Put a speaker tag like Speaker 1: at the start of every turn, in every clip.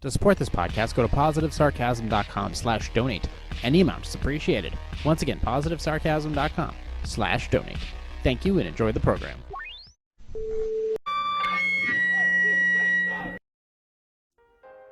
Speaker 1: To support this podcast, go to positivesarcasm.com/donate. Any amount is appreciated. Once again, positivesarcasm.com/donate. Thank you and enjoy the program.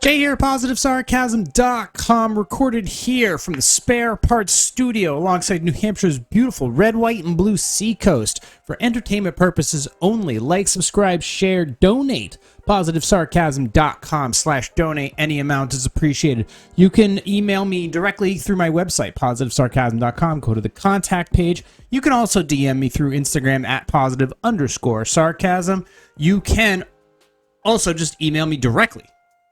Speaker 1: Jay here, positivesarcasm.com, recorded here from the Spare Parts Studio alongside New Hampshire's beautiful red, white, and blue seacoast. For entertainment purposes only. Like, subscribe, share, donate. positivesarcasm.com/donate. Any amount is appreciated. You can email me directly through my website, positivesarcasm.com. Go to the contact page. You can also DM me through Instagram at @positive_sarcasm. You can also just email me directly.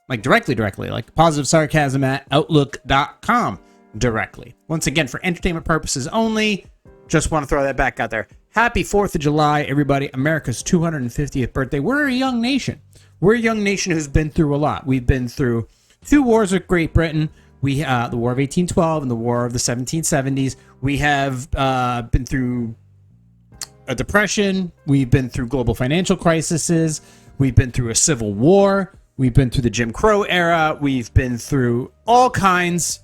Speaker 1: Like directly, like positivesarcasm@outlook.com directly. Once again, for entertainment purposes only, just want to throw that back out there. Happy 4th of July, everybody. America's 250th birthday. We're a young nation. We're a young nation who's been through a lot. We've been through 2 wars with Great Britain. The War of 1812 and the War of the 1770s. We have been through a depression. We've been through global financial crises. We've been through a civil war. We've been through the Jim Crow era. We've been through all kinds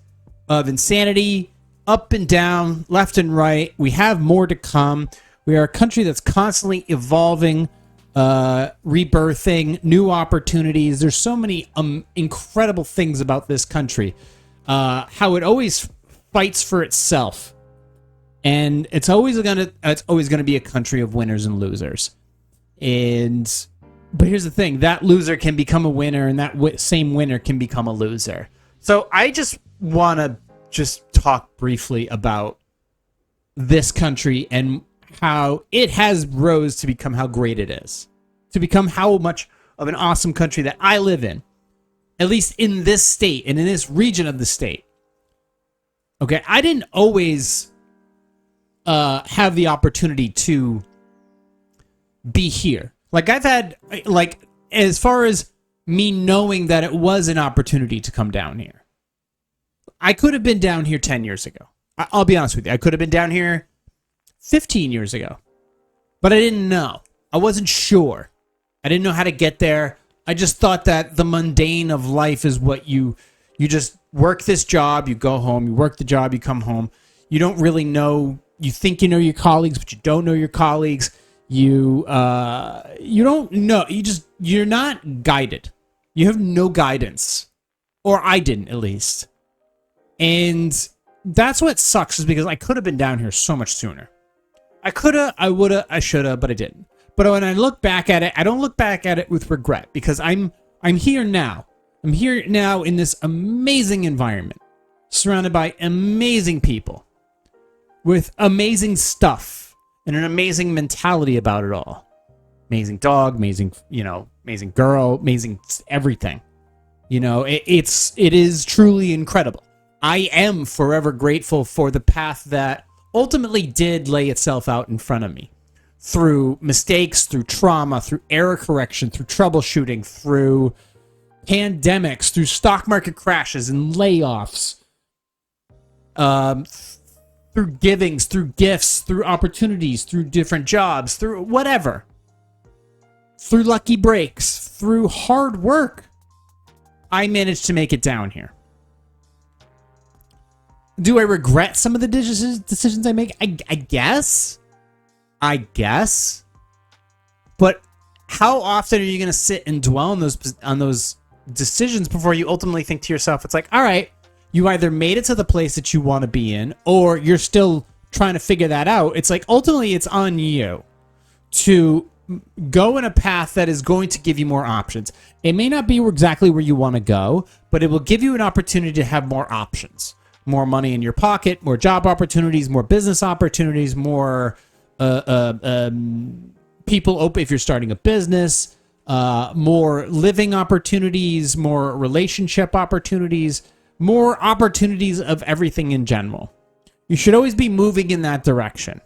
Speaker 1: of insanity, up and down, left and right. We have more to come. We are a country that's constantly evolving, rebirthing, new opportunities. There's so many incredible things about this country. How it always fights for itself. And it's always gonna be a country of winners and losers. But here's the thing, that loser can become a winner, and that same winner can become a loser. So I just want to talk briefly about this country and how it has rose to become how great it is. To become how much of an awesome country that I live in. At least in this state and in this region of the state. Okay, I didn't always have the opportunity to be here. Like, I've had, as far as me knowing that it was an opportunity to come down here. I could have been down here 10 years ago. I'll be honest with you. I could have been down here 15 years ago. But I didn't know. I wasn't sure. I didn't know how to get there. I just thought that the mundane of life is what you just work this job, you go home, you work the job, you come home. You don't really know. You think you know your colleagues, but you don't know your colleagues. You don't know. You're not guided. You have no guidance. Or I didn't, at least. And that's what sucks, is because I could have been down here so much sooner. I coulda, I woulda, I shoulda, but I didn't. But when I look back at it, I don't look back at it with regret, because I'm here now. I'm here now in this amazing environment, surrounded by amazing people, with amazing stuff. And an amazing mentality about it all. Amazing dog, amazing girl, amazing everything. It is truly incredible. I am forever grateful for the path that ultimately did lay itself out in front of me. Through mistakes, through trauma, through error correction, through troubleshooting, through pandemics, through stock market crashes and layoffs. Through givings, through gifts, through opportunities, through different jobs, through whatever. Through lucky breaks, through hard work, I managed to make it down here. Do I regret some of the decisions I make? I guess. But how often are you going to sit and dwell on those decisions before you ultimately think to yourself, it's like, all right, you either made it to the place that you want to be in, or you're still trying to figure that out. It's like, ultimately, it's on you to go in a path that is going to give you more options. It may not be exactly where you want to go, but it will give you an opportunity to have more options. More money in your pocket, more job opportunities, more business opportunities, more people open if you're starting a business, more living opportunities, more relationship opportunities, more opportunities of everything in general. You should always be moving in that direction.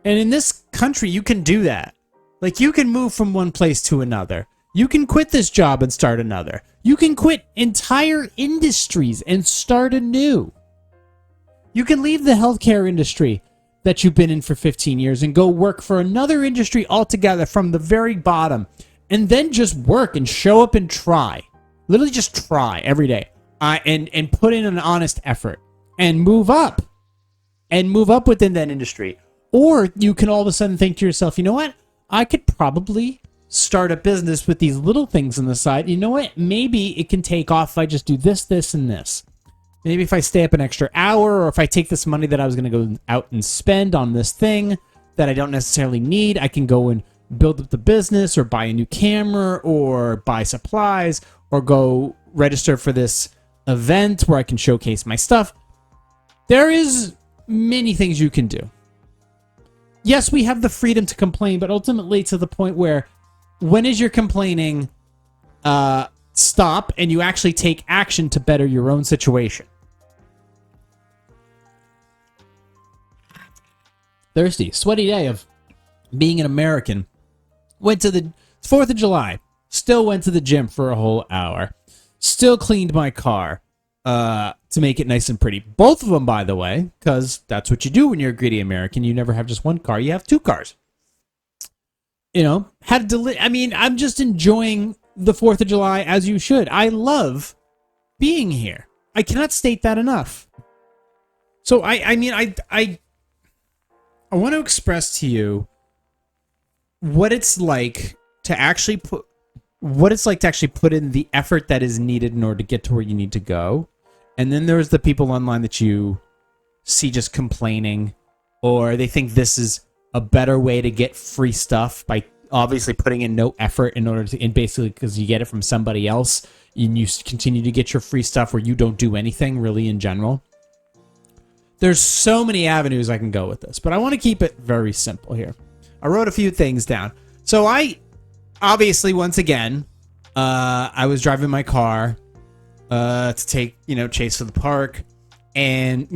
Speaker 1: And in this country, you can do that. Like, you can move from one place to another. You can quit this job and start another. You can quit entire industries and start anew. You can leave the healthcare industry that you've been in for 15 years and go work for another industry altogether from the very bottom, and then just work and show up and try. Literally just try every day. And put in an honest effort and move up. And move up within that industry. Or you can all of a sudden think to yourself, you know what? I could probably start a business with these little things on the side. You know what? Maybe it can take off if I just do this, this, and this. Maybe if I stay up an extra hour, or if I take this money that I was going to go out and spend on this thing that I don't necessarily need, I can go and build up the business, or buy a new camera, or buy supplies, or go register for this event where I can showcase my stuff. There is many things you can do. Yes, we have the freedom to complain, but ultimately to the point where when is your complaining stop and you actually take action to better your own situation? Thirsty, sweaty day of being an American. Went to the 4th of July. Still went to the gym for a whole hour. Still cleaned my car to make it nice and pretty. Both of them, by the way, because that's what you do when you're a greedy American. You never have just one car. You have two cars. You know, I'm just enjoying the 4th of July as you should. I love being here. I cannot state that enough. So, I want to express to you what it's like to actually put in the effort that is needed in order to get to where you need to go. And then there's the people online that you see just complaining, or they think this is a better way to get free stuff by obviously putting in no effort in order to, and basically because you get it from somebody else, and you continue to get your free stuff where you don't do anything really in general. There's so many avenues I can go with this, but I want to keep it very simple here. I wrote a few things down. So I, obviously, once again, I was driving my car to take, Chase to the park, and,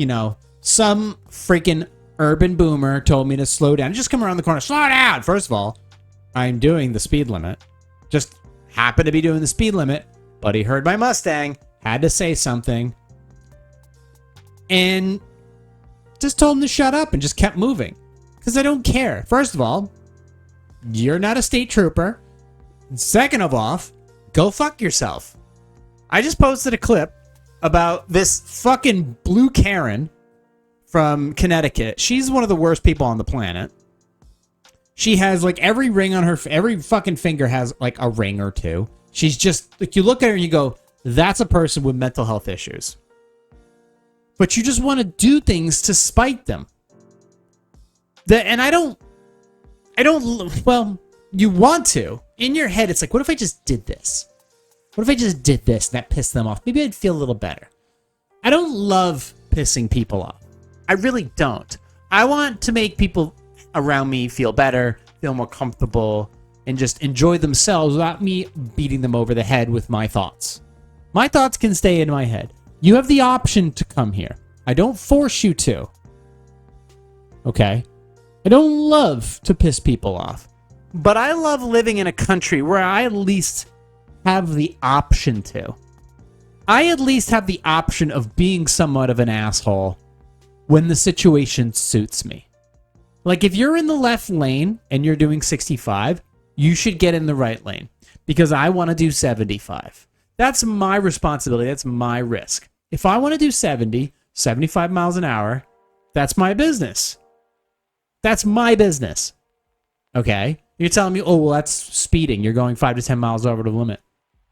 Speaker 1: some freaking urban boomer told me to slow down. Just come around the corner, slow down. First of all, I'm doing the speed limit. Just happened to be doing the speed limit, but he heard my Mustang, had to say something, and just told him to shut up and just kept moving. Because I don't care. First of all, you're not a state trooper. Second of all, go fuck yourself. I just posted a clip about this fucking blue Karen from Connecticut. She's one of the worst people on the planet. She has like every ring on her, every fucking finger has like a ring or two. She's just like, you look at her and you go, that's a person with mental health issues. But you just want to do things to spite them. Well, you want to. In your head, it's like, what if I just did this? What if I just did this and that pissed them off? Maybe I'd feel a little better. I don't love pissing people off. I really don't. I want to make people around me feel better, feel more comfortable, and just enjoy themselves without me beating them over the head with my thoughts. My thoughts can stay in my head. You have the option to come here. I don't force you to. Okay? I don't love to piss people off. But I love living in a country where I at least have the option to. I at least have the option of being somewhat of an asshole when the situation suits me. Like if you're in the left lane and you're doing 65, you should get in the right lane because I want to do 75. That's my responsibility. That's my risk. If I want to do 70, 75 miles an hour, that's my business. That's my business. Okay? You're telling me, oh, well, that's speeding. You're going 5 to 10 miles over the limit.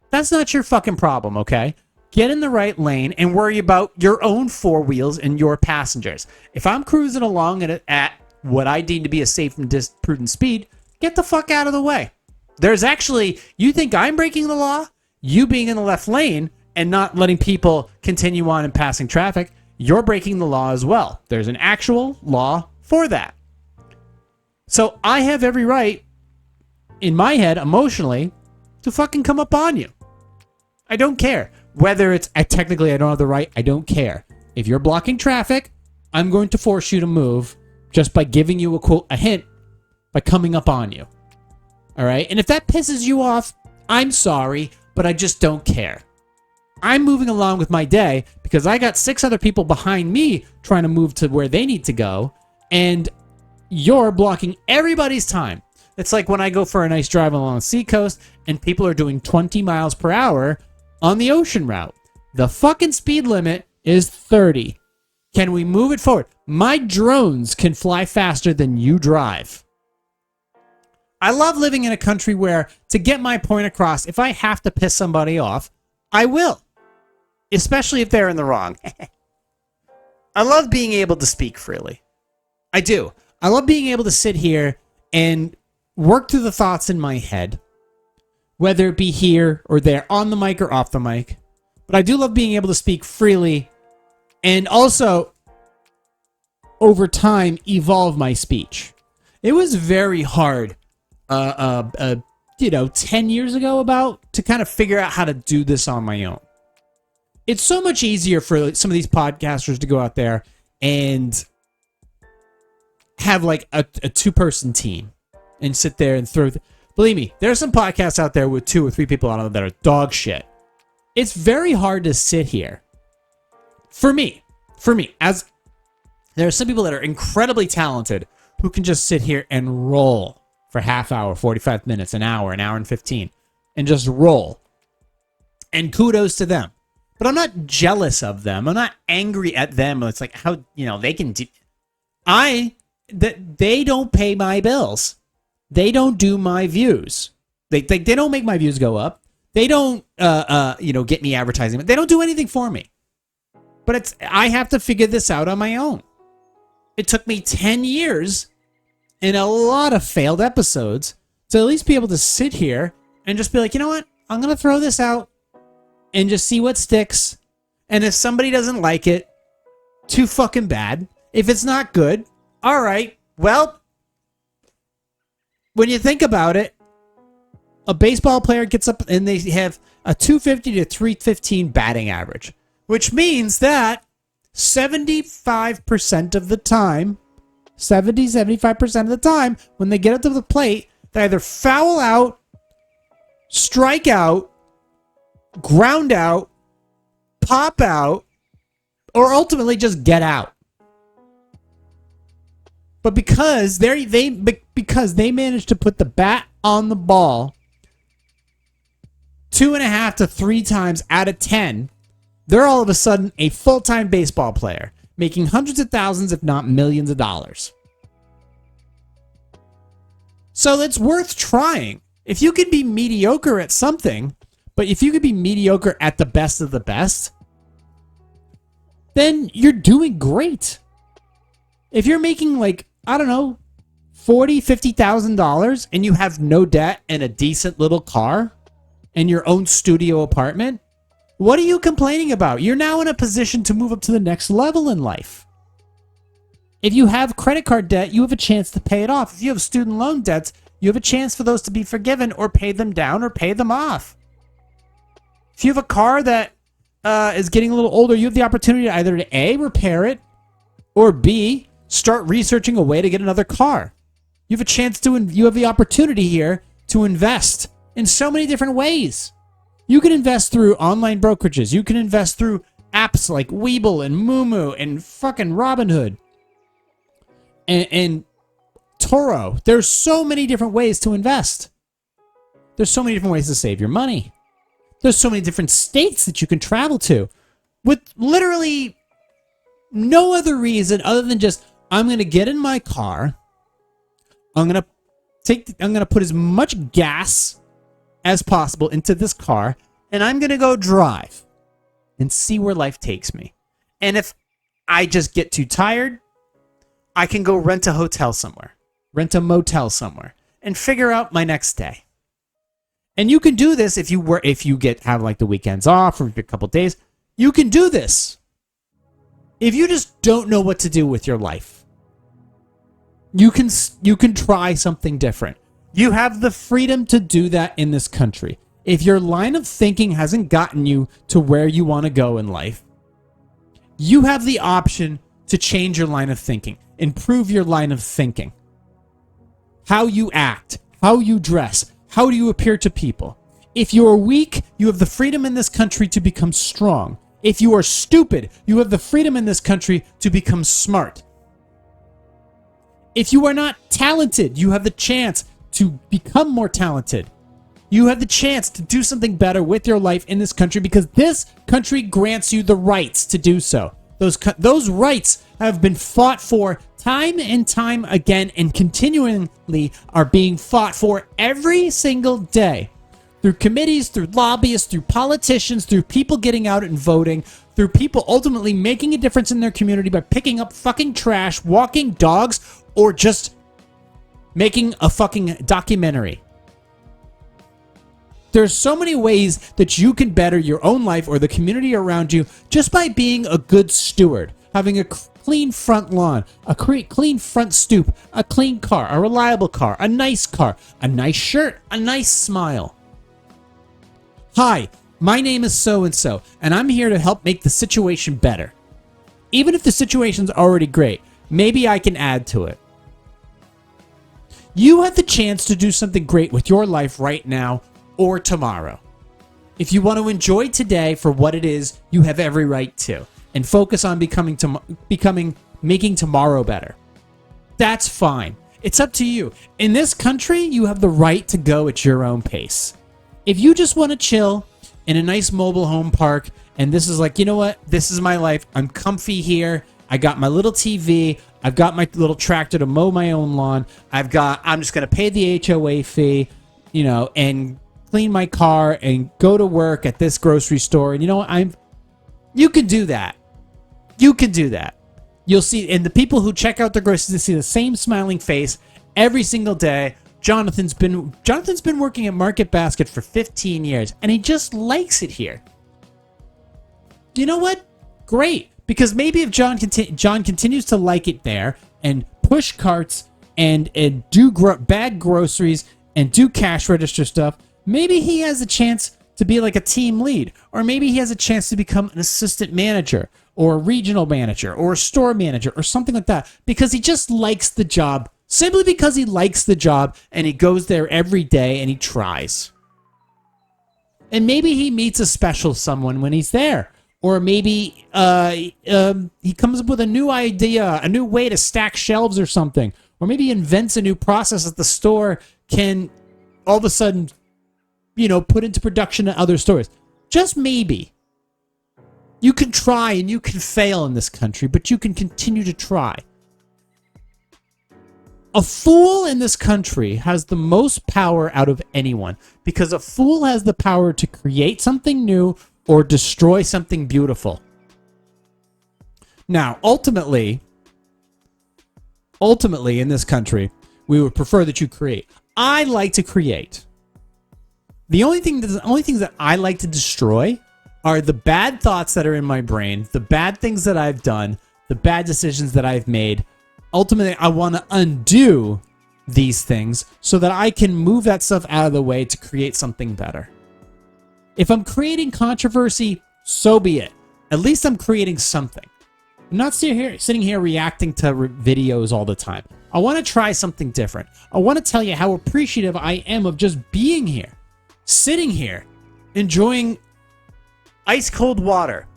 Speaker 1: That's not your fucking problem, okay? Get in the right lane and worry about your own four wheels and your passengers. If I'm cruising along at what I deem to be a safe and prudent speed, get the fuck out of the way. There's actually, you think I'm breaking the law? You being in the left lane and not letting people continue on and passing traffic, you're breaking the law as well. There's an actual law for that. So I have every right, in my head, emotionally, to fucking come up on you. I don't care. Whether it's, technically I don't have the right, I don't care. If you're blocking traffic, I'm going to force you to move just by giving you a hint by coming up on you. All right? And if that pisses you off, I'm sorry, but I just don't care. I'm moving along with my day because I got 6 other people behind me trying to move to where they need to go, and you're blocking everybody's time. It's like when I go for a nice drive along the seacoast and people are doing 20 miles per hour on the ocean route. The fucking speed limit is 30. Can we move it forward? My drones can fly faster than you drive. I love living in a country where, to get my point across, if I have to piss somebody off, I will. Especially if they're in the wrong. I love being able to speak freely. I do. I love being able to sit here and work through the thoughts in my head, whether it be here or there, on the mic or off the mic. But I do love being able to speak freely and also, over time, evolve my speech. It was very hard, 10 years ago to kind of figure out how to do this on my own. It's so much easier for some of these podcasters to go out there and have like a two-person team and sit there and throw... Believe me, there are some podcasts out there with 2 or 3 people on them that are dog shit. It's very hard to sit here. For me, as there are some people that are incredibly talented who can just sit here and roll for half hour, 45 minutes, an hour and 15, and just roll. And kudos to them. But I'm not jealous of them. I'm not angry at them. It's like how, they can do... They don't pay my bills. They don't do my views. They don't make my views go up. They don't, get me advertising. They don't do anything for me. But I have to figure this out on my own. It took me 10 years and a lot of failed episodes to at least be able to sit here and just be like, you know what? I'm going to throw this out and just see what sticks. And if somebody doesn't like it, too fucking bad. If it's not good, all right. Well, when you think about it, a baseball player gets up and they have a 250 to 315 batting average, which means that 75% of the time, 75% of the time, when they get up to the plate, they either foul out, strike out, ground out, pop out, or ultimately just get out. But because they managed to put the bat on the ball 2.5 to 3 times out of 10, they're all of a sudden a full-time baseball player, making hundreds of thousands, if not millions of dollars. So it's worth trying. If you could be mediocre at something, but if you could be mediocre at the best of the best, then you're doing great. If you're making $40,000, $50,000 and you have no debt and a decent little car and your own studio apartment, what are you complaining about? You're now in a position to move up to the next level in life. If you have credit card debt, you have a chance to pay it off. If you have student loan debts, you have a chance for those to be forgiven or pay them down or pay them off. If you have a car that is getting a little older, you have the opportunity either to A, repair it, or B, start researching a way to get another car. You have the opportunity here to invest in so many different ways. You can invest through online brokerages. You can invest through apps like Webull and Moomoo and fucking Robinhood and Toro. There's so many different ways to invest. There's so many different ways to save your money. There's so many different states that you can travel to with literally no other reason other than just, I'm going to get in my car. I'm going to put as much gas as possible into this car, and I'm going to go drive and see where life takes me. And if I just get too tired, I can go rent a hotel somewhere, rent a motel somewhere, and figure out my next day. And you can do this if you have the weekends off or a couple days. You can do this. If you just don't know what to do with your life, you can try something different. You have the freedom to do that in this country. If your line of thinking hasn't gotten you to where you want to go in life, you have the option to change your line of thinking, improve your line of thinking. How you act, how you dress, how do you appear to people? If you are weak, you have the freedom in this country to become strong. If you are stupid, you have the freedom in this country to become smart. If you are not talented, you have the chance to become more talented. You have the chance to do something better with your life in this country because this country grants you the rights to do so. Those rights have been fought for time and time again and continually are being fought for every single day. Through committees, through lobbyists, through politicians, through people getting out and voting, through people ultimately making a difference in their community by picking up fucking trash, walking dogs, or just making a fucking documentary. There's so many ways that you can better your own life or the community around you just by being a good steward, having a clean front lawn, a clean front stoop, a clean car, a reliable car, a nice shirt, a nice smile. Hi, my name is so-and-so, and I'm here to help make the situation better. Even if the situation's already great, maybe I can add to it. You have the chance to do something great with your life right now or tomorrow. If you want to enjoy today for what it is, you have every right to, and focus on making tomorrow better. That's fine. It's up to you. In this country, you have the right to go at your own pace. If you just want to chill in a nice mobile home park, and this is like, you know what? This is my life. I'm comfy here. I got my little TV. I've got my little tractor to mow my own lawn. I'm just going to pay the HOA fee, and clean my car and go to work at this grocery store. And you know what? You can do that. You can do that. You'll see, and the people who check out their groceries see the same smiling face every single day. Jonathan's been working at Market Basket for 15 years, and he just likes it here. You know what? Great, because maybe if John continues to like it there and push carts and do bag groceries and do cash register stuff, maybe he has a chance to be like a team lead, or maybe he has a chance to become an assistant manager or a regional manager or a store manager or something like that, because he just likes the job. Simply because he likes the job and he goes there every day and he tries. And maybe he meets a special someone when he's there. Or maybe he comes up with a new idea, a new way to stack shelves or something. Or maybe he invents a new process that the store can all of a sudden, put into production at other stores. Just maybe. You can try and you can fail in this country, but you can continue to try. A fool in this country has the most power out of anyone because a fool has the power to create something new or destroy something beautiful. Now, ultimately in this country, we would prefer that you create. I like to create. The only things that I like to destroy are the bad thoughts that are in my brain, the bad things that I've done, the bad decisions that I've made. Ultimately, I want to undo these things so that I can move that stuff out of the way to create something better. If I'm creating controversy, so be it. At least I'm creating something. I'm not sitting here reacting to videos all the time. I want to try something different. I want to tell you how appreciative I am of just being here, sitting here, enjoying ice cold water,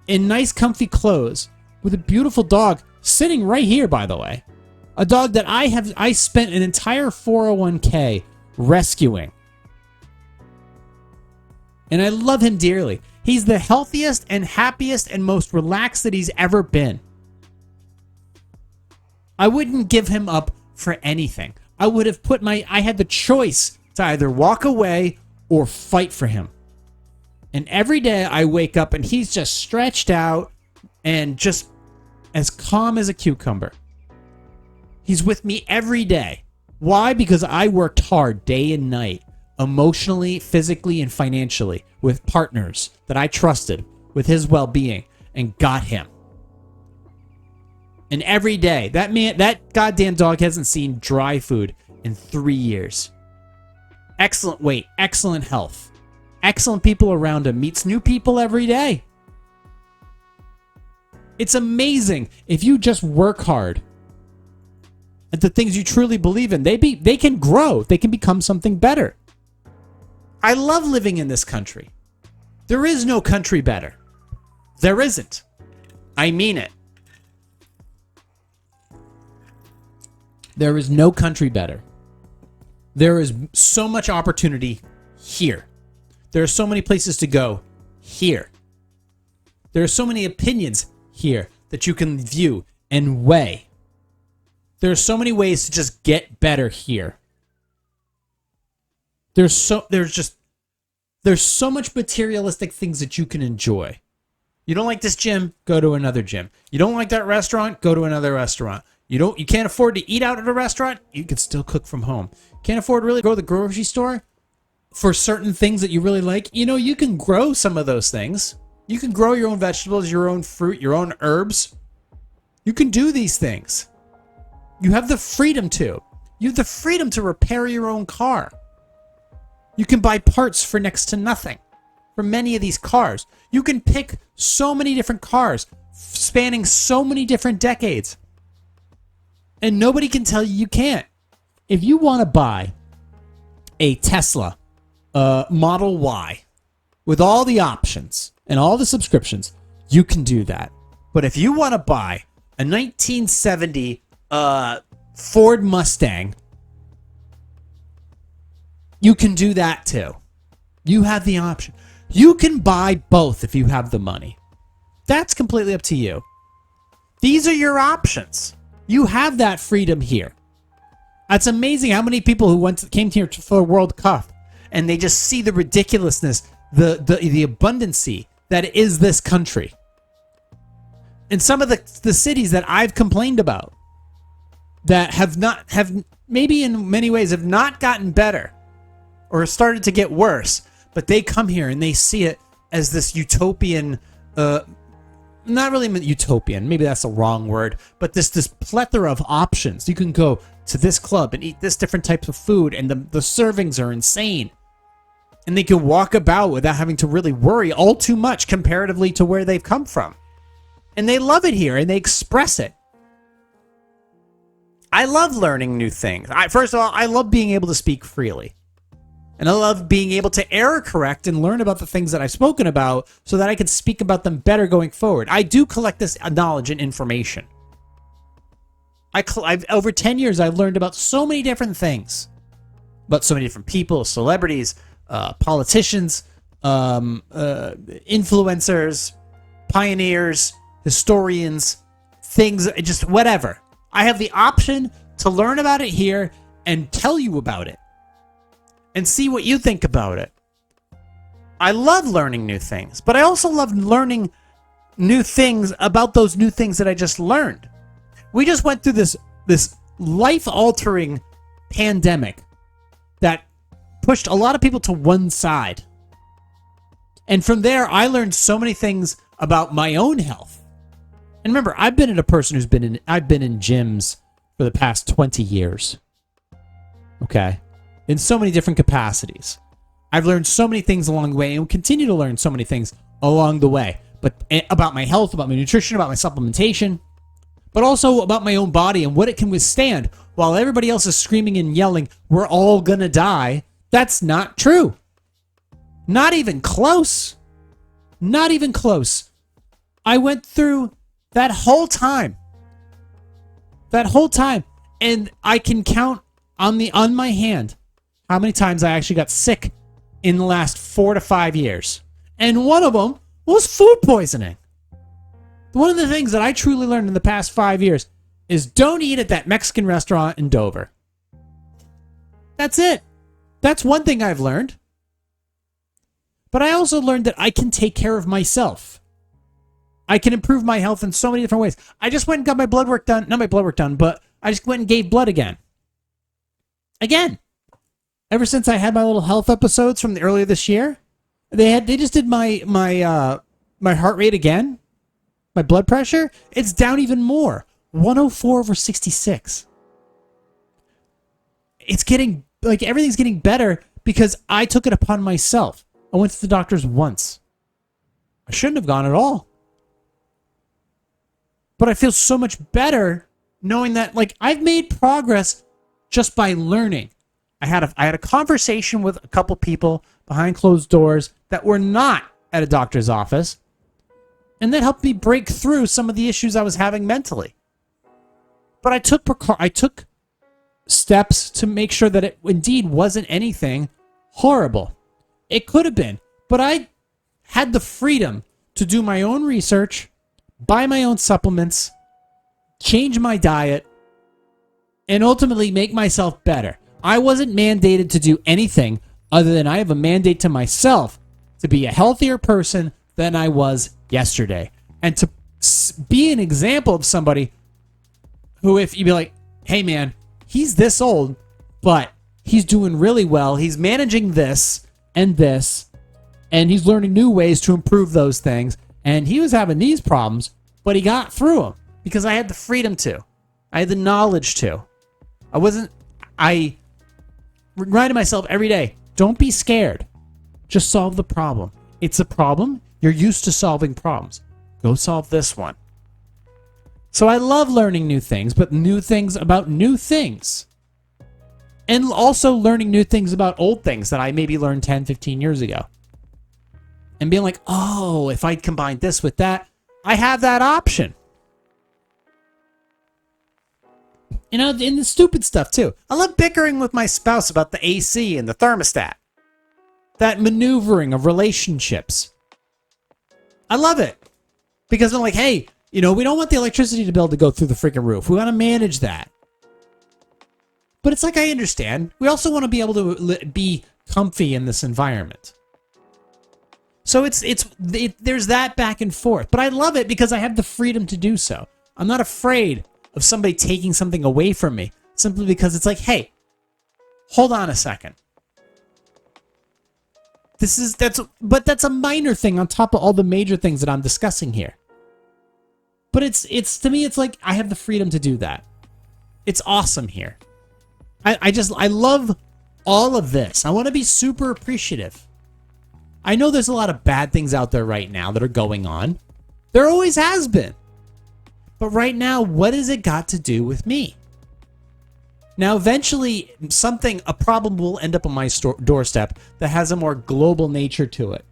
Speaker 1: in nice comfy clothes, with a beautiful dog sitting right here, by the way. A dog that I spent an entire 401k rescuing. And I love him dearly. He's the healthiest and happiest and most relaxed that he's ever been. I wouldn't give him up for anything. I had the choice to either walk away or fight for him. And every day I wake up and he's just stretched out and just as calm as a cucumber. He's with me every day. Why? Because I worked hard day and night, emotionally, physically, and financially, with partners that I trusted with his well-being, and got him. And every day, that goddamn dog hasn't seen dry food in 3 years. Excellent weight, excellent health, excellent people around him, meets new people every day. It's amazing if you just work hard at the things you truly believe in. They can grow. They can become something better. I love living in this country. There is no country better. There isn't. I mean it. There is no country better. There is so much opportunity here. There are so many places to go here. There are so many opinions here that you can view and weigh. There are so many ways to just get better here. There's so much materialistic things that you can enjoy. You don't like this gym? Go to another gym. You don't like that restaurant? Go to another restaurant. You can't afford to eat out at a restaurant? You can still cook from home. Can't afford to really go to the grocery store for certain things that you really like? You can grow some of those things. You can grow your own vegetables, your own fruit, your own herbs. You can do these things. You have the freedom to. You have the freedom to repair your own car. You can buy parts for next to nothing for many of these cars. You can pick so many different cars spanning so many different decades. And nobody can tell you can't. If you want to buy a Tesla Model Y with all the options and all the subscriptions, you can do that. But if you want to buy a 1970 Ford Mustang, you can do that too. You have the option. You can buy both if you have the money. That's completely up to you. These are your options. You have that freedom here. It's amazing how many people who came here for the World Cup and they just see the ridiculousness, the abundancy that is this country. And some of the cities that I've complained about that have maybe in many ways have not gotten better or started to get worse, but they come here and they see it as this utopian, not really utopian, maybe that's the wrong word, but this plethora of options. You can go to this club and eat this different types of food, and the servings are insane. And they can walk about without having to really worry all too much comparatively to where they've come from. And they love it here, and they express it. I love learning new things. First of all, I love being able to speak freely. And I love being able to error correct and learn about the things that I've spoken about so that I can speak about them better going forward. I do collect this knowledge and information. Over 10 years, I've learned about so many different things. About so many different people, celebrities, politicians, influencers, pioneers, historians, things, just whatever. I have the option to learn about it here and tell you about it. And see what you think about it. I love learning new things, but I also love learning new things about those new things that I just learned. We just went through this life-altering pandemic that pushed a lot of people to one side. And from there, I learned so many things about my own health. And remember, I've been a person I've been in gyms for the past 20 years. Okay? In so many different capacities. I've learned so many things along the way and will continue to learn so many things along the way. But about my health, about my nutrition, about my supplementation, but also about my own body and what it can withstand while everybody else is screaming and yelling, we're all gonna die. That's not true. Not even close. Not even close. I went through that whole time. And I can count on my hand how many times I actually got sick in the last 4 to 5 years. And one of them was food poisoning. One of the things that I truly learned in the past 5 years is don't eat at that Mexican restaurant in Dover. That's it. That's one thing I've learned. But I also learned that I can take care of myself. I can improve my health in so many different ways. I just went and got my blood work done. Not my blood work done, but I just went and gave blood again. Ever since I had my little health episodes from earlier this year, they just did my heart rate again. My blood pressure, it's down even more. 104/66. It's getting, everything's getting better because I took it upon myself. I went to the doctors once. I shouldn't have gone at all. But I feel so much better knowing that, I've made progress just by learning. I had a conversation with a couple people behind closed doors that were not at a doctor's office. And that helped me break through some of the issues I was having mentally. But I took steps to make sure that it indeed wasn't anything horrible. It could have been. But I had the freedom to do my own research, buy my own supplements, change my diet, and ultimately make myself better. I wasn't mandated to do anything other than I have a mandate to myself to be a healthier person than I was yesterday. And to be an example of somebody who, if you'd be like, hey man, he's this old, but he's doing really well. He's managing this, and he's learning new ways to improve those things. And he was having these problems, but he got through them because I had the freedom to. I had the knowledge to. I reminded myself every day, don't be scared. Just solve the problem. It's a problem. You're used to solving problems. Go solve this one. So I love learning new things, but new things about new things. And also learning new things about old things that I maybe learned 10, 15 years ago. And being like, oh, if I combine this with that, I have that option. You know, in the stupid stuff too. I love bickering with my spouse about the AC and the thermostat. That maneuvering of relationships. I love it. Because I'm like, hey, you know, we don't want the electricity bill to go through the freaking roof. We want to manage that. But it's like, I understand. We also want to be able to be comfy in this environment. So there's that back and forth. But I love it because I have the freedom to do so. I'm not afraid of somebody taking something away from me simply because it's like, hey, hold on a second. That's a minor thing on top of all the major things that I'm discussing here. But it's to me, it's like I have the freedom to do that. It's awesome here. I love all of this. I want to be super appreciative. I know there's a lot of bad things out there right now that are going on. There always has been. But right now, what has it got to do with me? Now, eventually, a problem will end up on my doorstep that has a more global nature to it.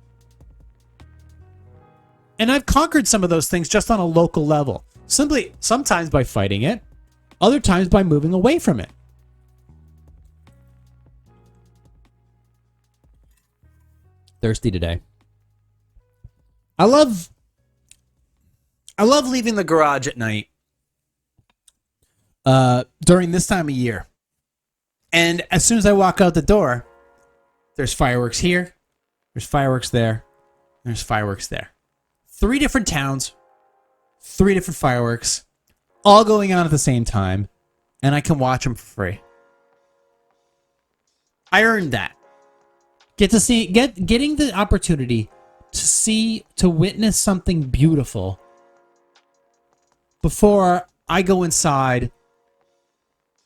Speaker 1: And I've conquered some of those things just on a local level. Simply, sometimes by fighting it, other times by moving away from it. Thirsty today. I love leaving the garage at night during this time of year. And as soon as I walk out the door, there's fireworks here, there's fireworks there, there's fireworks there. 3 different towns, 3 different fireworks, all going on at the same time, and I can watch them for free. I earned that. Getting the opportunity to witness something beautiful before I go inside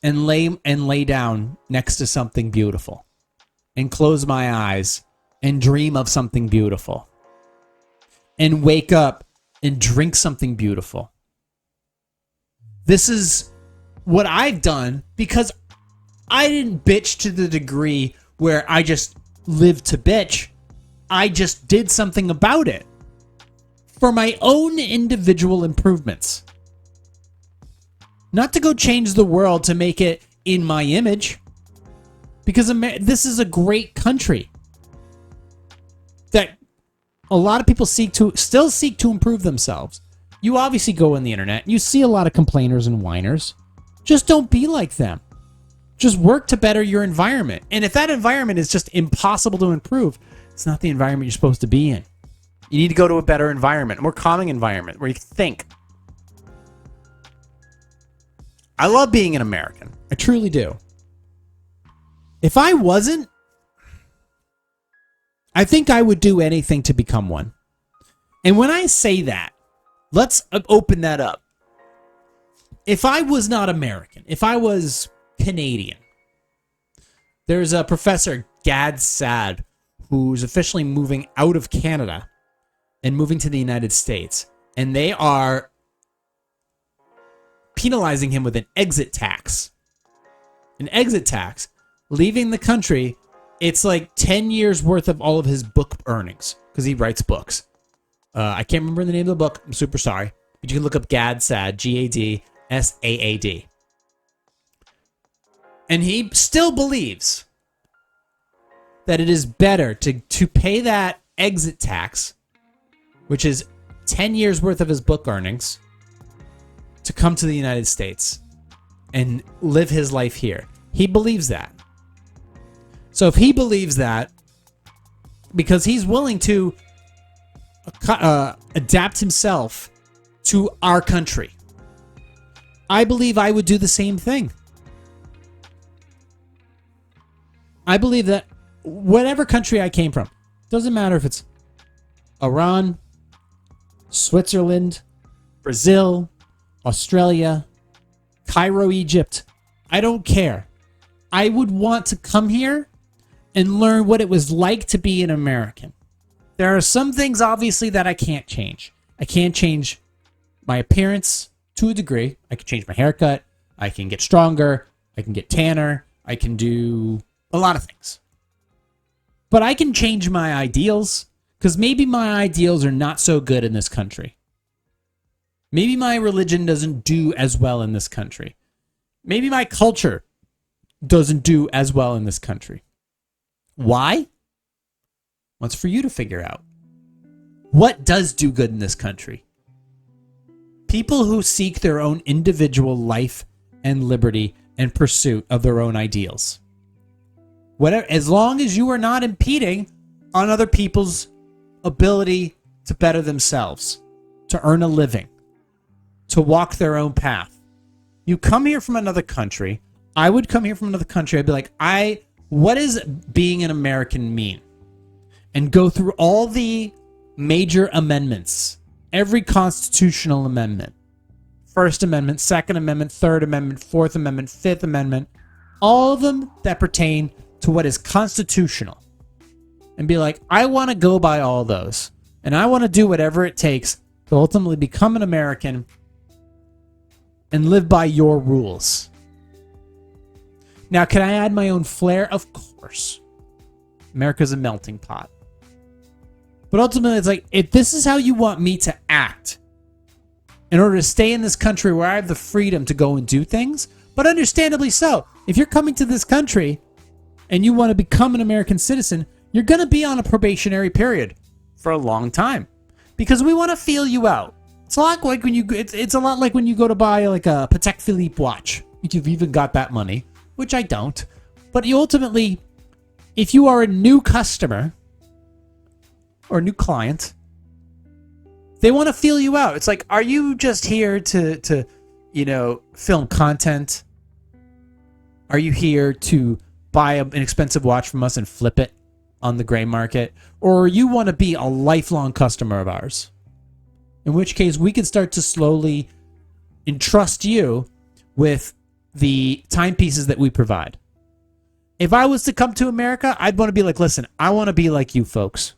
Speaker 1: and lay down next to something beautiful and close my eyes and dream of something beautiful and wake up and drink something beautiful. This is what I've done because I didn't bitch to the degree where I just lived to bitch. I just did something about it for my own individual improvements. Not to go change the world to make it in my image. Because this is a great country that a lot of people still seek to improve themselves. You obviously go on the internet, you see a lot of complainers and whiners. Just don't be like them. Just work to better your environment. And if that environment is just impossible to improve, it's not the environment you're supposed to be in. You need to go to a better environment, a more calming environment where you think. I love being an American. I truly do. If I wasn't, I think I would do anything to become one. And when I say that, let's open that up. If I was not American, if I was Canadian, there's a professor, Gad Saad, who's officially moving out of Canada and moving to the United States. And they are penalizing him with an exit tax. An exit tax. Leaving the country, it's like 10 years worth of all of his book earnings because he writes books. I can't remember the name of the book. I'm super sorry. But you can look up Gad Saad, Gadsaad. And he still believes that it is better to pay that exit tax, which is 10 years worth of his book earnings, to come to the United States and live his life here. He believes that. So if he believes that, because he's willing to adapt himself to our country, I believe I would do the same thing. I believe that whatever country I came from, doesn't matter if it's Iran, Switzerland, Brazil, Australia, Cairo, Egypt, I don't care. I would want to come here and learn what it was like to be an American. There are some things, obviously, that I can't change. I can't change my appearance to a degree. I can change my haircut. I can get stronger. I can get tanner. I can do a lot of things. But I can change my ideals, because maybe my ideals are not so good in this country. Maybe my religion doesn't do as well in this country. Maybe my culture doesn't do as well in this country. Why? What's for you to figure out? What does do good in this country? People who seek their own individual life and liberty and pursuit of their own ideals. Whatever, as long as you are not impeding on other people's ability to better themselves, to earn a living, to walk their own path. You come here from another country. I would come here from another country. I'd be like, what does being an American mean? And go through all the major amendments, every constitutional amendment, First Amendment, Second Amendment, Third Amendment, Fourth Amendment, Fifth Amendment, all of them that pertain to what is constitutional. And be like, I want to go by all those. And I want to do whatever it takes to ultimately become an American and live by your rules. Now, can I add my own flair? Of course. America's a melting pot. But ultimately, it's like, if this is how you want me to act in order to stay in this country where I have the freedom to go and do things, but understandably so, if you're coming to this country and you want to become an American citizen, you're going to be on a probationary period for a long time, because we want to feel you out. It's a lot like when you go to buy like a Patek Philippe watch, if you've even got that money, which I don't. But you ultimately, if you are a new customer or new client, they want to feel you out. It's like, are you just here to film content? Are you here to buy an expensive watch from us and flip it on the gray market? Or you want to be a lifelong customer of ours? In which case, we can start to slowly entrust you with the timepieces that we provide. If I was to come to America, I'd want to be like, listen, I want to be like you folks.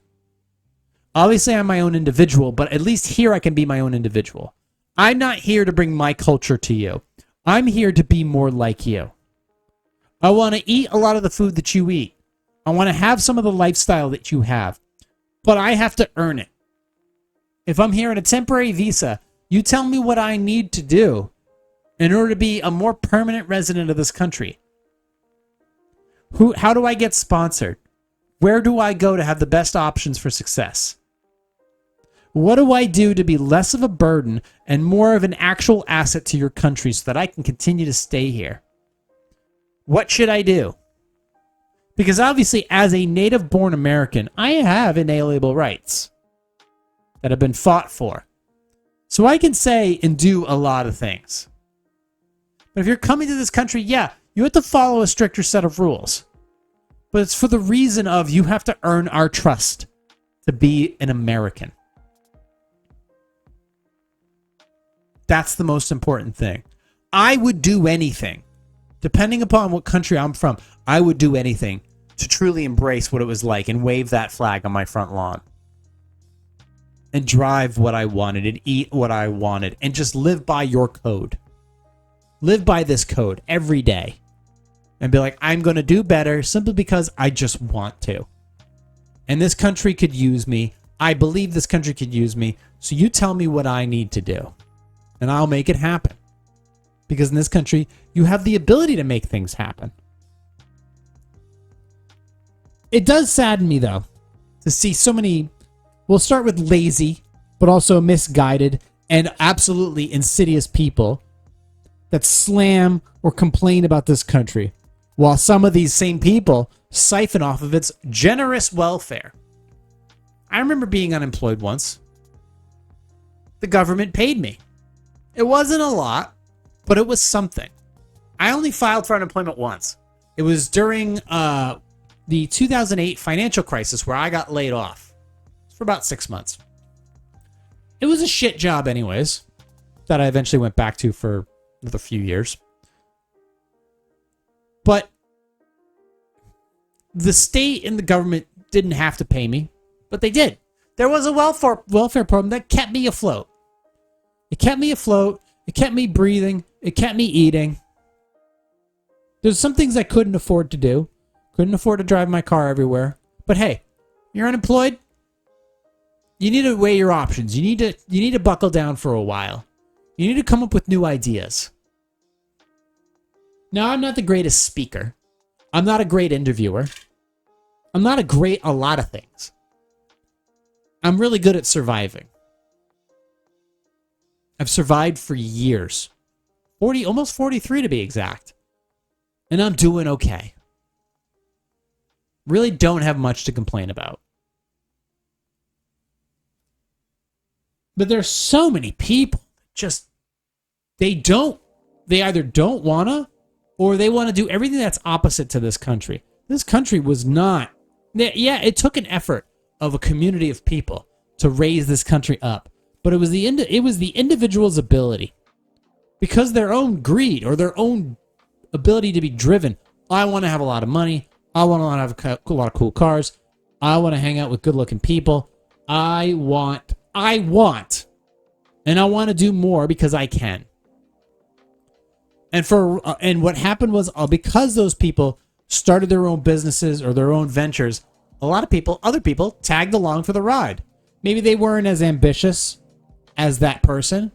Speaker 1: Obviously, I'm my own individual, but at least here I can be my own individual. I'm not here to bring my culture to you. I'm here to be more like you. I want to eat a lot of the food that you eat. I want to have some of the lifestyle that you have, but I have to earn it. If I'm here on a temporary visa, you tell me what I need to do in order to be a more permanent resident of this country. How do I get sponsored? Where do I go to have the best options for success? What do I do to be less of a burden and more of an actual asset to your country so that I can continue to stay here? What should I do? Because obviously, as a native-born American, I have inalienable rights that have been fought for. So I can say and do a lot of things. But if you're coming to this country, yeah, you have to follow a stricter set of rules. But it's for the reason of you have to earn our trust to be an American. That's the most important thing. I would do anything, depending upon what country I'm from, I would do anything to truly embrace what it was like and wave that flag on my front lawn. And drive what I wanted and eat what I wanted and just live by your code. Live by this code every day. And be like, I'm going to do better simply because I just want to. And this country could use me. I believe this country could use me. So you tell me what I need to do. And I'll make it happen. Because in this country, you have the ability to make things happen. It does sadden me, though, to see so many. We'll start with lazy, but also misguided and absolutely insidious people that slam or complain about this country, while some of these same people siphon off of its generous welfare. I remember being unemployed once. The government paid me. It wasn't a lot, but it was something. I only filed for unemployment once. It was during the 2008 financial crisis where I got laid off for about 6 months. It was a shit job anyways, that I eventually went back to for another few years. But the state and the government didn't have to pay me, but they did. There was a welfare program that kept me afloat. It kept me afloat. It kept me breathing. It kept me eating. There's some things I couldn't afford to do. Couldn't afford to drive my car everywhere. But hey, you're unemployed. You need to weigh your options. You need to buckle down for a while. You need to come up with new ideas. Now, I'm not the greatest speaker. I'm not a great interviewer. I'm not a lot of things. I'm really good at surviving. I've survived for years. Almost 43 to be exact. And I'm doing okay. Really don't have much to complain about. But there's so many people just they either don't wanna or they want to do everything that's opposite to this country. This country was not. Yeah, it took an effort of a community of people to raise this country up, but it was the individual's ability, because their own greed or their own ability to be driven. I want to have a lot of money. I want to have a lot of cool cars. I want to hang out with good-looking people. I want, and I want to do more because I can. And what happened was, because those people started their own businesses or their own ventures, a lot of other people tagged along for the ride. Maybe they weren't as ambitious as that person,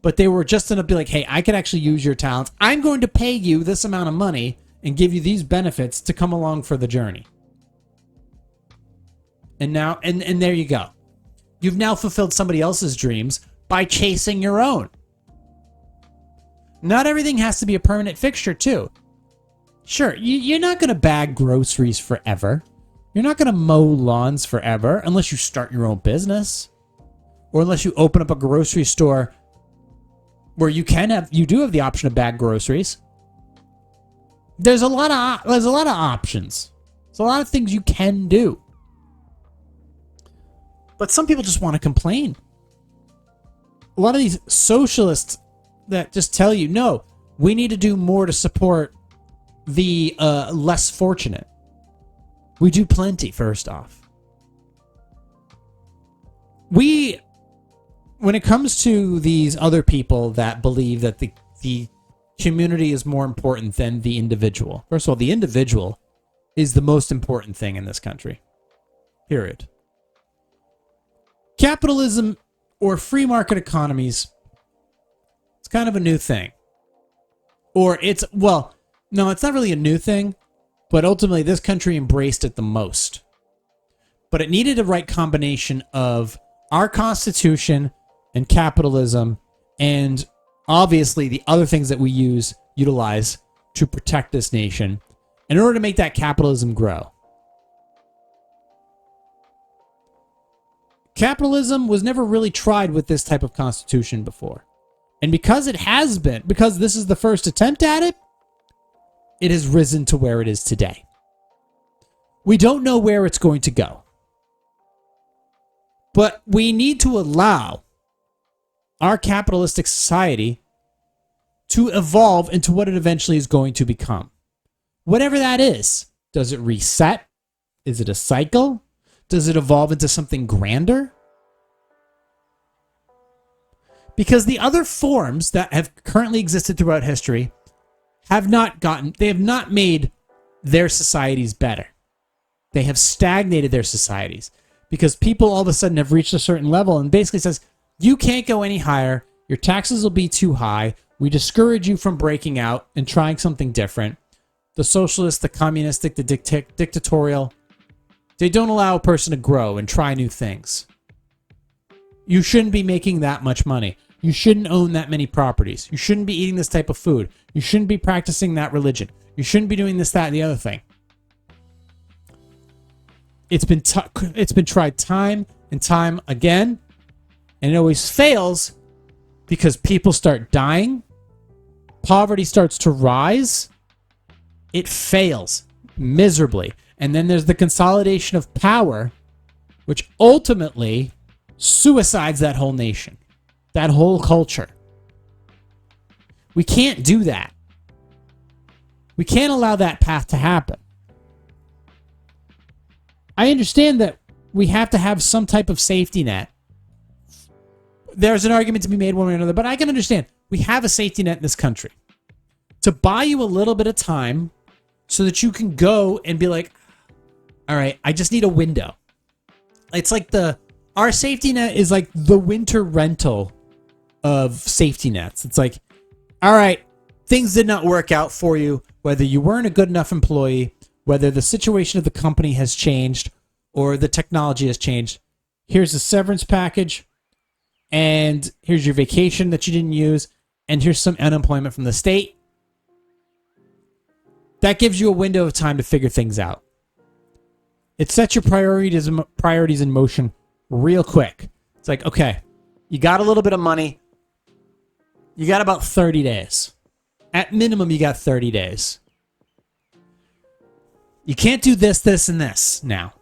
Speaker 1: but they were just enough to be like, hey, I could actually use your talents. I'm going to pay you this amount of money and give you these benefits to come along for the journey. And now, and there you go. You've now fulfilled somebody else's dreams by chasing your own. Not everything has to be a permanent fixture, too. Sure, you're not going to bag groceries forever. You're not going to mow lawns forever unless you start your own business. Or unless you open up a grocery store where you do have the option of bag groceries. There's a lot of options. There's a lot of things you can do. But some people just want to complain. A lot of these socialists that just tell you, no, we need to do more to support the less fortunate. We do plenty, first off. When it comes to these other people that believe that the community is more important than the individual. First of all, the individual is the most important thing in this country. Period. Capitalism or free market economies, it's kind of a new thing. Or no, it's not really a new thing, but ultimately this country embraced it the most. But it needed a right combination of our Constitution and capitalism and obviously the other things that we utilize to protect this nation in order to make that capitalism grow. Capitalism was never really tried with this type of constitution before. And because this is the first attempt at it, it has risen to where it is today. We don't know where it's going to go. But we need to allow our capitalistic society to evolve into what it eventually is going to become. Whatever that is. Does it reset? Is it a cycle? Does it evolve into something grander? Because the other forms that have currently existed throughout history have not made their societies better. They have stagnated their societies because people all of a sudden have reached a certain level and basically says, you can't go any higher. Your taxes will be too high. We discourage you from breaking out and trying something different. The socialist, the communistic, the dictatorial, They don't allow a person to grow and try new things. You shouldn't be making that much money. You shouldn't own that many properties. You shouldn't be eating this type of food. You shouldn't be practicing that religion. You shouldn't be doing this, that, and the other thing. It's been tried time and time again, and it always fails because people start dying. Poverty starts to rise. It fails miserably. And then there's the consolidation of power, which ultimately suicides that whole nation, that whole culture. We can't do that. We can't allow that path to happen. I understand that we have to have some type of safety net. There's an argument to be made one way or another, but I can understand. We have a safety net in this country to buy you a little bit of time so that you can go and be like, all right, I just need a window. It's like our safety net is like the winter rental of safety nets. It's like, all right, things did not work out for you, whether you weren't a good enough employee, whether the situation of the company has changed or the technology has changed. Here's a severance package, and here's your vacation that you didn't use, and here's some unemployment from the state. That gives you a window of time to figure things out. It sets your priorities in motion real quick. It's like, okay, you got a little bit of money. You got about 30 days. At minimum, you got 30 days. You can't do this, this, and this now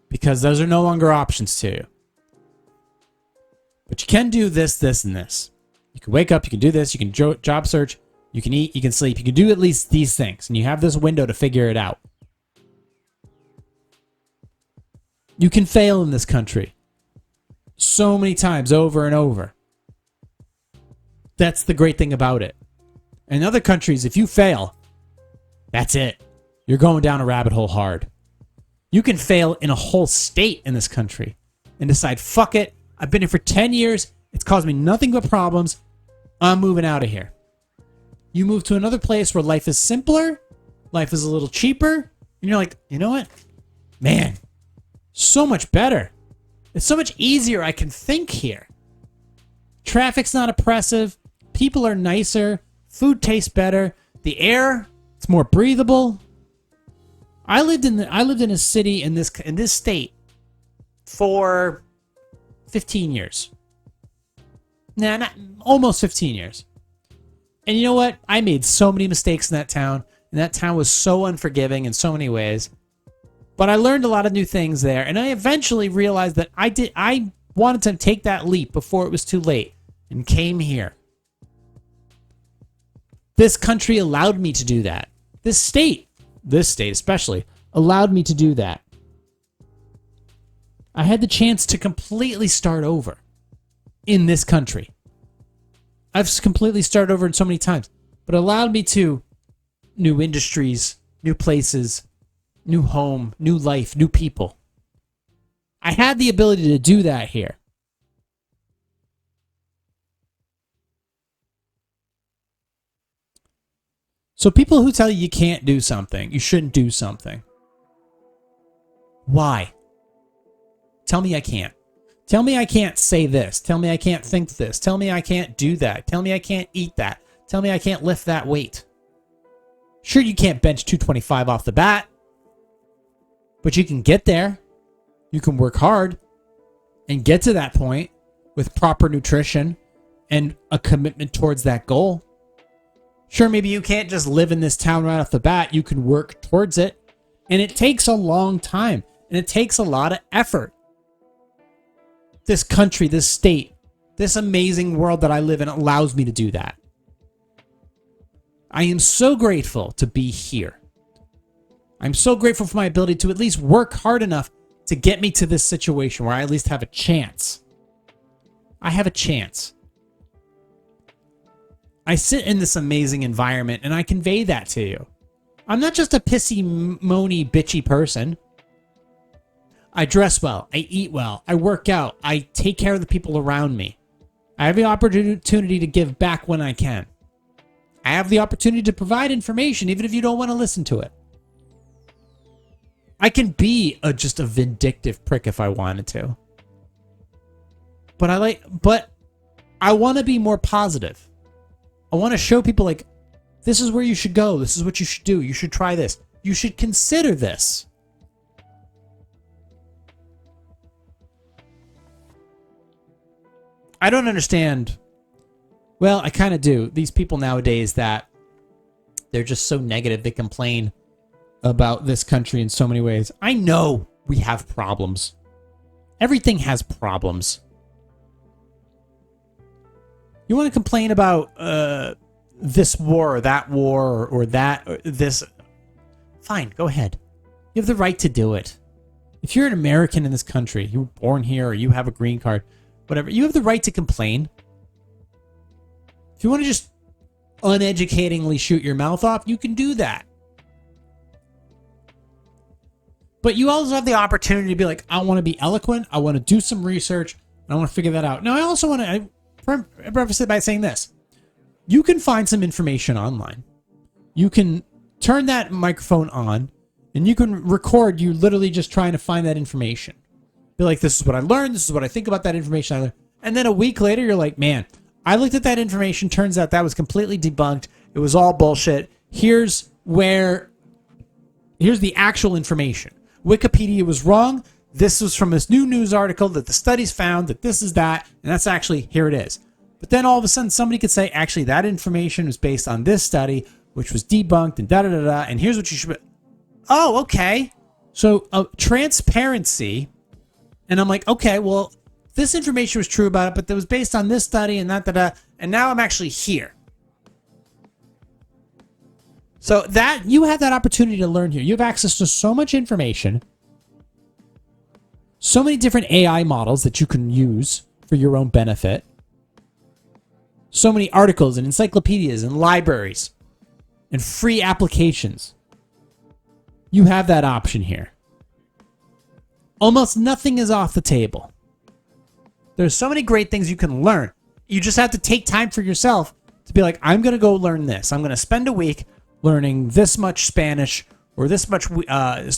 Speaker 1: because those are no longer options to you. But you can do this, this, and this. You can wake up, you can do this, you can job search, you can eat, you can sleep, you can do at least these things, and you have this window to figure it out. You can fail in this country so many times over and over. That's the great thing about it. In other countries, if you fail, that's it. You're going down a rabbit hole hard. You can fail in a whole state in this country and decide, fuck it, I've been here for 10 years, it's caused me nothing but problems, I'm moving out of here. You move to another place where life is simpler, life is a little cheaper, and you're like, you know what? Man, so much better. It's so much easier. I can think here. Traffic's not oppressive. People are nicer. Food tastes better. The air, it's more breathable. I lived in a city in this state for 15 years. Nah, not almost 15 years. And you know what? I made so many mistakes in that town, and that town was so unforgiving in so many ways. But I learned a lot of new things there, and I eventually realized that I wanted to take that leap before it was too late, and came here. This country allowed me to do that. This state especially, allowed me to do that. I had the chance to completely start over in this country. I've completely started over in so many times, but it allowed me to new industries, new places, new home, new life, new people. I had the ability to do that here. So people who tell you can't do something, you shouldn't do something. Why? Tell me I can't. Tell me I can't say this. Tell me I can't think this. Tell me I can't do that. Tell me I can't eat that. Tell me I can't lift that weight. Sure, you can't bench 225 off the bat, but you can get there. You can work hard and get to that point with proper nutrition and a commitment towards that goal. Sure, maybe you can't just live in this town right off the bat. You can work towards it. And it takes a long time. And it takes a lot of effort. This country, this state, this amazing world that I live in allows me to do that. I am so grateful to be here. I'm so grateful for my ability to at least work hard enough to get me to this situation where I at least have a chance. I have a chance. I sit in this amazing environment and I convey that to you. I'm not just a pissy, moany, bitchy person. I dress well. I eat well. I work out. I take care of the people around me. I have the opportunity to give back when I can. I have the opportunity to provide information even if you don't want to listen to it. I can be just a vindictive prick if I wanted to. But I want to be more positive. I want to show people like, this is where you should go. This is what you should do. You should try this. You should consider this. I don't understand. Well, I kind of do. These people nowadays that they're just so negative. They complain about this country in so many ways. I know we have problems. Everything has problems. You want to complain about this war or that war or that or this? Fine, go ahead. You have the right to do it. If you're an American in this country, you were born here or you have a green card, whatever, you have the right to complain. If you want to just uneducatingly shoot your mouth off, you can do that. But you also have the opportunity to be like, I want to be eloquent. I want to do some research. I want to figure that out. Now, I also want to preface it by saying this. You can find some information online. You can turn that microphone on and you can record you literally just trying to find that information. Be like, this is what I learned. This is what I think about that information I learned. And then a week later, you're like, man, I looked at that information. Turns out that was completely debunked. It was all bullshit. Here's the actual information. Wikipedia was wrong. This was from this new news article that the studies found that this is that, and that's actually, here it is. But then all of a sudden somebody could say, actually, that information was based on this study, which was debunked, and da-da-da-da, and here's what you should... Oh, okay. So, transparency, and I'm like, okay, well, this information was true about it, but it was based on this study and that, da-da, and now I'm actually here. So that you have that opportunity to learn here. You have access to so much information, so many different AI models that you can use for your own benefit, so many articles and encyclopedias and libraries and free applications. You have that option here. Almost nothing is off the table. There's so many great things you can learn. You just have to take time for yourself to be like, I'm going to go learn this. I'm going to spend a week learning this much Spanish or this much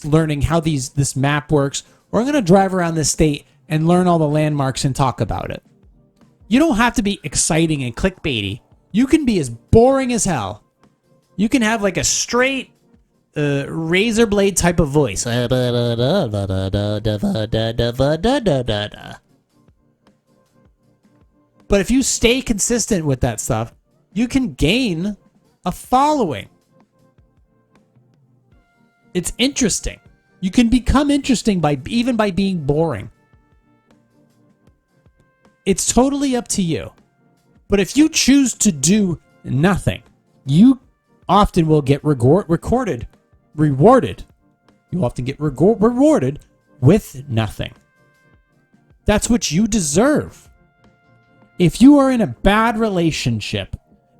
Speaker 1: learning how this map works, or I'm going to drive around this state and learn all the landmarks and talk about it. You don't have to be exciting and clickbaity. You can be as boring as hell. You can have like a straight razor blade type of voice. But if you stay consistent with that stuff, you can gain a following. It's interesting. You can become interesting even by being boring. It's totally up to you. But if you choose to do nothing, you often will get rewarded. You often get rewarded with nothing. That's what you deserve. If you are in a bad relationship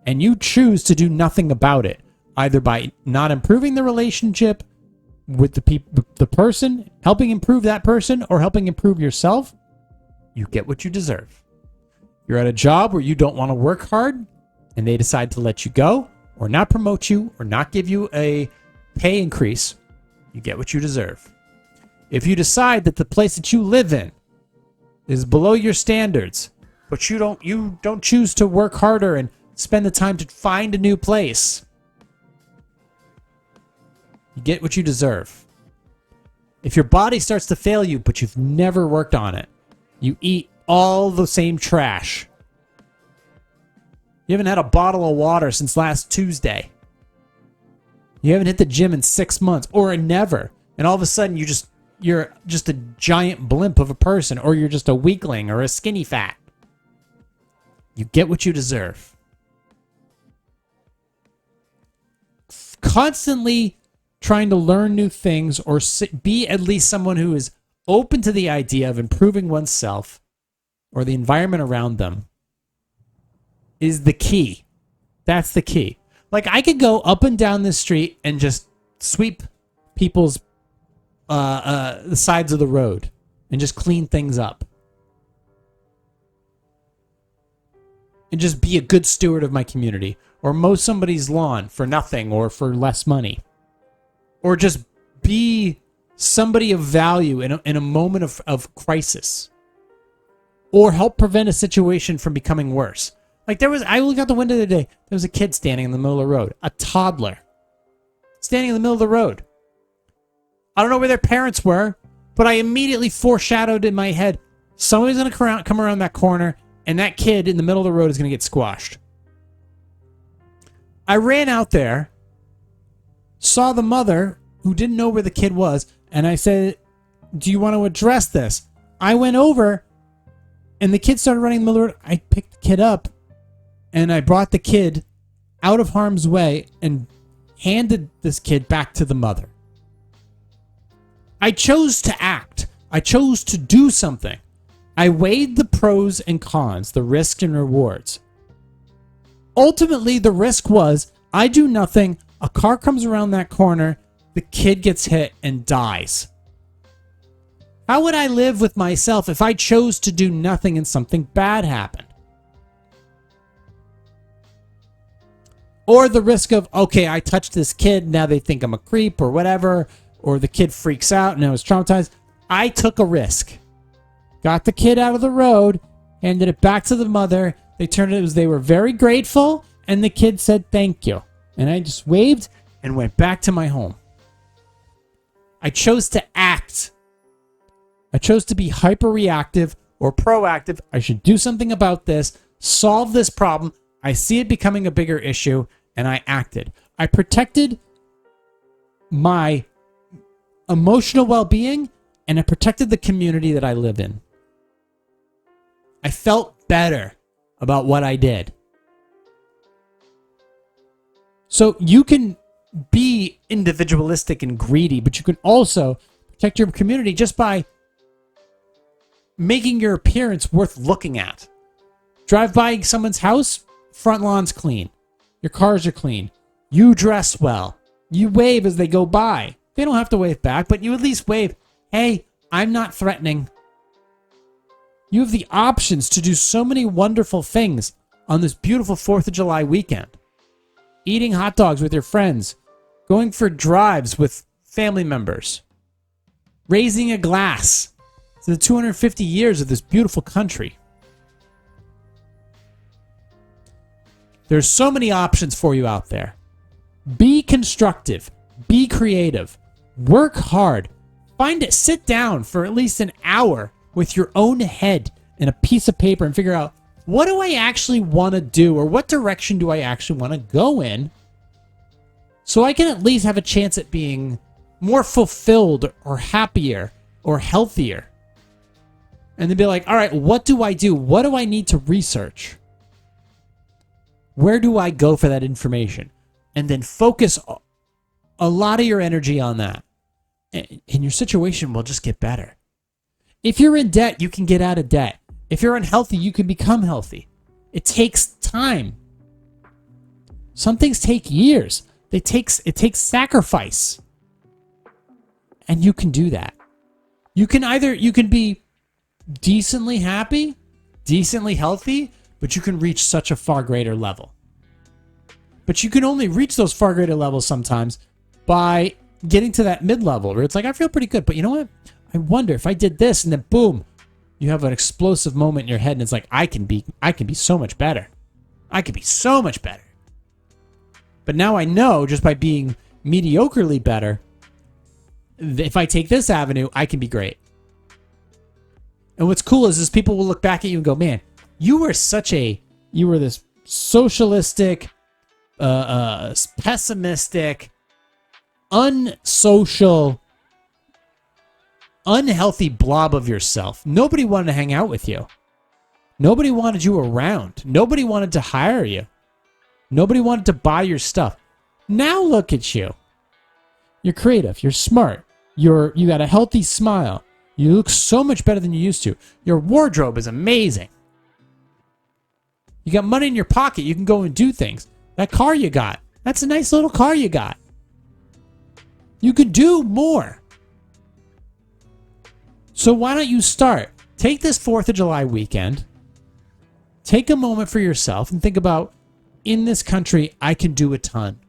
Speaker 1: and you choose to do nothing about it, either by not improving the relationship with the person, helping improve that person, or helping improve yourself, you get what you deserve. You're at a job where you don't want to work hard and they decide to let you go or not promote you or not give you a pay increase, you get what you deserve. If you decide that the place that you live in is below your standards, but you don't choose to work harder and spend the time to find a new place, you get what you deserve. If your body starts to fail you, but you've never worked on it, you eat all the same trash. You haven't had a bottle of water since last Tuesday. You haven't hit the gym in 6 months or never. And all of a sudden you're just a giant blimp of a person, or you're just a weakling or a skinny fat. You get what you deserve. Constantly trying to learn new things or be at least someone who is open to the idea of improving oneself or the environment around them is the key. That's the key. Like, I could go up and down the street and just sweep people's the sides of the road and just clean things up. And just be a good steward of my community. Or mow somebody's lawn for nothing or for less money. Or just be somebody of value in a moment of crisis, or help prevent a situation from becoming worse. Like I looked out the window the other day, there was a kid standing in the middle of the road, a toddler, standing in the middle of the road. I don't know where their parents were, but I immediately foreshadowed in my head, somebody's going to come around that corner, and that kid in the middle of the road is going to get squashed. I ran out there, saw the mother, who didn't know where the kid was, and I said, do you want to address this? I went over, and the kid started running in the middle of the road. I picked the kid up, and I brought the kid out of harm's way and handed this kid back to the mother. I chose to act. I chose to do something. I weighed the pros and cons, the risk and rewards. Ultimately, the risk was I do nothing, a car comes around that corner, the kid gets hit and dies. How would I live with myself if I chose to do nothing and something bad happened? Or the risk of, okay, I touched this kid, now they think I'm a creep or whatever, or the kid freaks out and I was traumatized. I took a risk. Got the kid out of the road, handed it back to the mother. They were very grateful, and the kid said thank you. And I just waved and went back to my home. I chose to act. I chose to be hyper-reactive or proactive. I should do something about this, solve this problem. I see it becoming a bigger issue, and I acted. I protected my emotional well-being, and I protected the community that I live in. I felt better about what I did. So you can be individualistic and greedy, but you can also protect your community just by making your appearance worth looking at. Drive by someone's house, front lawn's clean. Your cars are clean. You dress well. You wave as they go by. They don't have to wave back, but you at least wave. Hey, I'm not threatening. You have the options to do so many wonderful things on this beautiful 4th of July weekend. Eating hot dogs with your friends. Going for drives with family members. Raising a glass to the 250 years of this beautiful country. There's so many options for you out there. Be constructive. Be creative. Work hard. Sit down for at least an hour with your own head and a piece of paper and figure out, what do I actually want to do, or what direction do I actually want to go in, so I can at least have a chance at being more fulfilled or happier or healthier. And then be like, all right, what do I do? What do I need to research? Where do I go for that information? And then focus a lot of your energy on that. And your situation will just get better. If you're in debt, you can get out of debt. If you're unhealthy, you can become healthy. It takes time. Some things take years. It takes sacrifice. And you can do that. You can be decently happy, decently healthy, but you can reach such a far greater level. But you can only reach those far greater levels sometimes by getting to that mid-level where it's like, I feel pretty good, but you know what? I wonder if I did this, and then boom, you have an explosive moment in your head, and it's like, I can be so much better. I could be so much better. But now I know, just by being mediocrely better, if I take this avenue, I can be great. And what's cool is people will look back at you and go, man, you were this socialistic, pessimistic, unsocial, unhealthy blob of yourself. Nobody wanted to hang out with you. Nobody wanted you around. Nobody wanted to hire you. Nobody wanted to buy your stuff. Now look at you. You're creative. You're smart. You got a healthy smile. You look so much better than you used to. Your wardrobe is amazing. You got money in your pocket. You can go and do things. That car you got, that's a nice little car you got. You could do more. So why don't you start? Take this 4th of July weekend. Take a moment for yourself and think about, in this country, I can do a ton.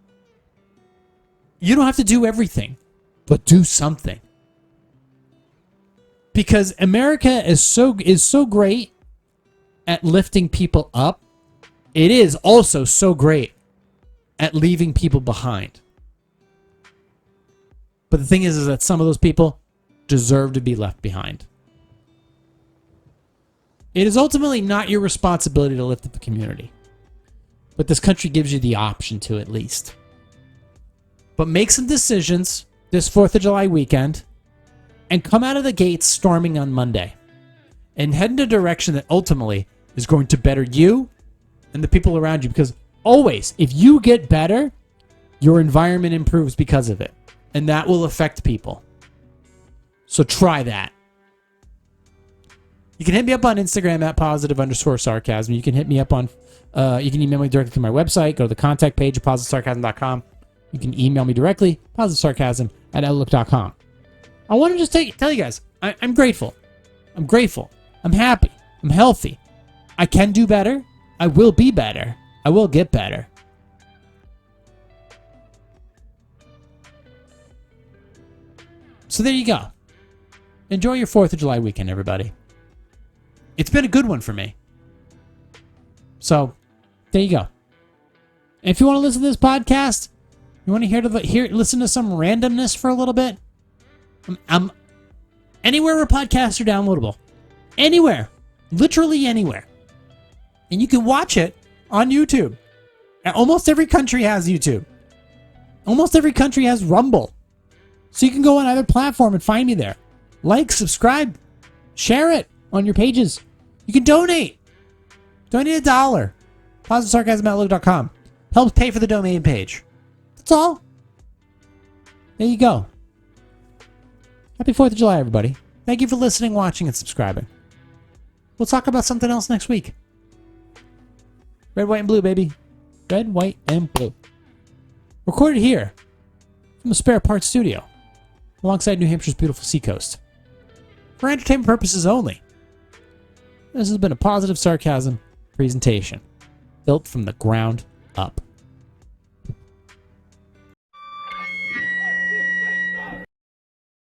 Speaker 1: You don't have to do everything, but do something. Because America is so great at lifting people up, it is also so great at leaving people behind. But the thing is that some of those people deserve to be left behind. It is ultimately not your responsibility to lift up the community. But this country gives you the option to, at least. But make some decisions this 4th of July weekend and come out of the gates storming on Monday. And head in a direction that ultimately is going to better you and the people around you. Because always, if you get better, your environment improves because of it. And that will affect people. So try that. You can hit me up on Instagram at @positive_sarcasm. You can hit me up on, you can email me directly to my website. Go to the contact page at positivesarcasm.com. You can email me directly, positivesarcasm@outlook.com. I want to just tell you guys, I'm grateful. I'm grateful. I'm happy. I'm healthy. I can do better. I will be better. I will get better. So there you go. Enjoy your 4th of July weekend, everybody. It's been a good one for me. So, there you go. And if you want to listen to this podcast, you want to listen to some randomness for a little bit, I'm anywhere where podcasts are downloadable. Anywhere. Literally anywhere. And you can watch it on YouTube. Almost every country has YouTube. Almost every country has Rumble. So you can go on either platform and find me there. Like, subscribe, share it on your pages. You can donate. Donate $1. PositiveSarcasm@outlook.com. Helps pay for the domain page. That's all. There you go. Happy 4th of July, everybody. Thank you for listening, watching, and subscribing. We'll talk about something else next week. Red, white, and blue, baby. Red, white, and blue. Recorded here from the Spare Parts Studio, alongside New Hampshire's beautiful seacoast. For entertainment purposes only. This has been a Positive Sarcasm presentation, built from the ground up.